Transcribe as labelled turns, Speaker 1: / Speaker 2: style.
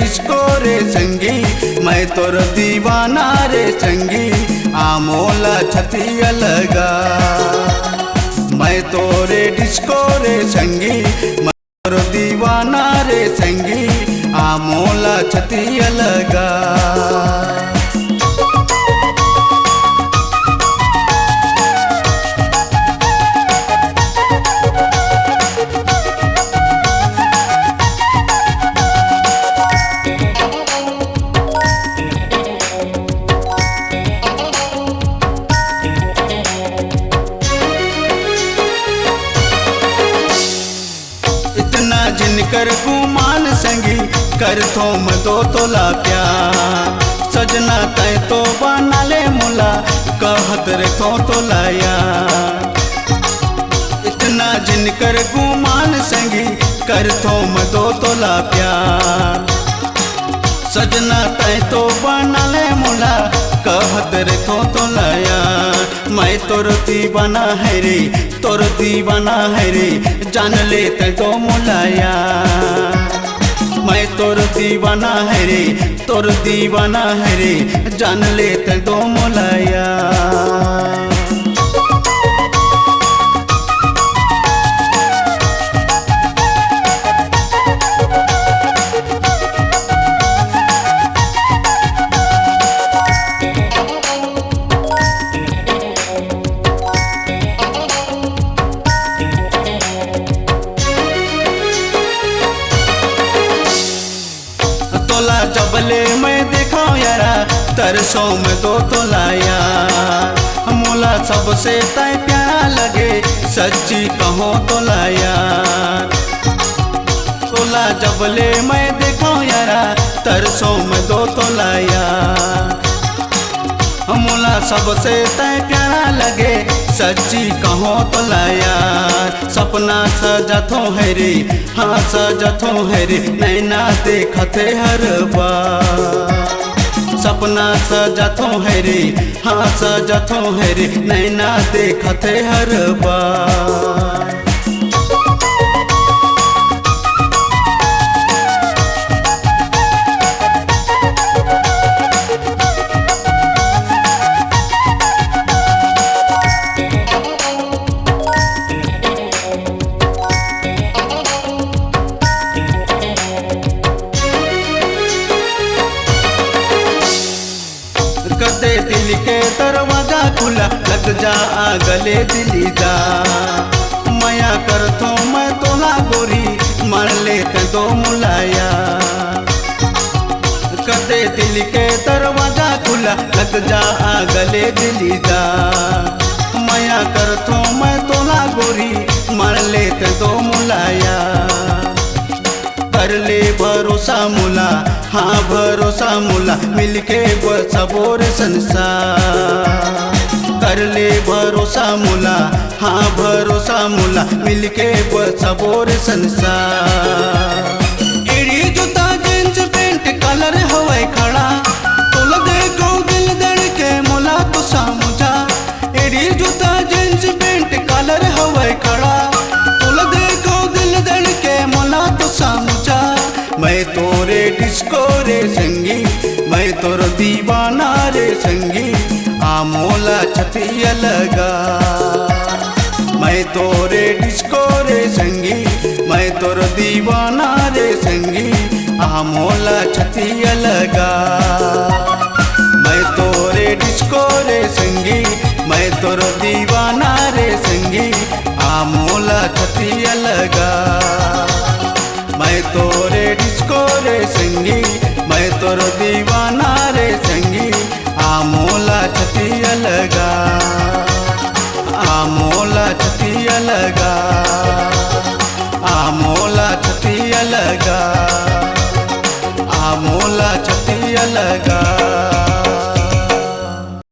Speaker 1: Disco रे संगी, मैं तोर दीवाना रे संगी, आमोला छतिया लगा। मैं तोरे डिस्को रे संगी, मैं तोर दीवाना रे संगी, आमोला छतिया लगा। जिनकर गुमान संगी कर थो मैं दो तोला प्यार, सजना तय तो बना ले मुला कहत रे थो तोलाया। इतना जिनकर गुमान संगी कर थो मैं दो तोला प्यार, सजना तय तो बना ले मुला कहत रे थो तोलाया। मैं तोर दीवाना है रे, तोर दीवाना है रे, जान ले तै तो मुलाया। मैं तोर दीवाना है रे, तोर दीवाना है रे, जान ले तै तो मुलाया। तोला जबले मैं देखा यारा, तरसों में दो तोलाया। मोला सबसे तय प्यारा लगे, सच्ची कहो तोलाया। तोला जबले मैं देखा यारा, तरसों में दो तोलाया। मोला सबसे तय प्यारा लगे, सच्ची कहो तोलाया। सपना सजथो है रे, हाँ सजथो है रे, नैना देखते हर बार। सपना सजथो है रे, हाँ सजथो है रे, नैना देखते हर बार। कदे दिल के दरवाजा खुला, लग जा आ गले दिली जा। माया कर थो मैं तोला गोरी, मार लेते दो मुलाया। कदे दिल के दरवाजा खुला, लग जा आ गले दिली जा। माया कर थो मैं तोला गोरी, मार लेते दो मुलाया। कर ले भरोसा मुला, हाँ भरोसा मुला, मिलके सबोर संसार। कर ले भरोसा मुला, हाँ भरोसा मुला, मिलके सबोर संसार। एड़ी जूता जींस पेंट कलर हवाई खड़ा, तोला देखो दिल धड़के मुला तो सामुझा। एड़ी जूता जींस पेंट कलर हवाई खड़ा, तोला देखो दिल धड़के मुला तो सामुझा। मैं तोरे डिस्को रे संगी, मैं तोर दीवाना रे संगी, आमोला छतिया लगा। मैं तोरे डिस्को रे संगी, मैं तोर दीवाना रे संगी, आमोला छतिया लगा। मैं तोरे डिस्को रे संगी, मैं तोर दीवाना रे संगी, आमोला छतिया लगा। मैं तोरे डिस्को रे संगी, मैं तोर दीवाना रे संगी, आमोला छतिया लगा। आमोला छतिया लगा, आमोला छतिया लगा, आमोला छतिया लगा।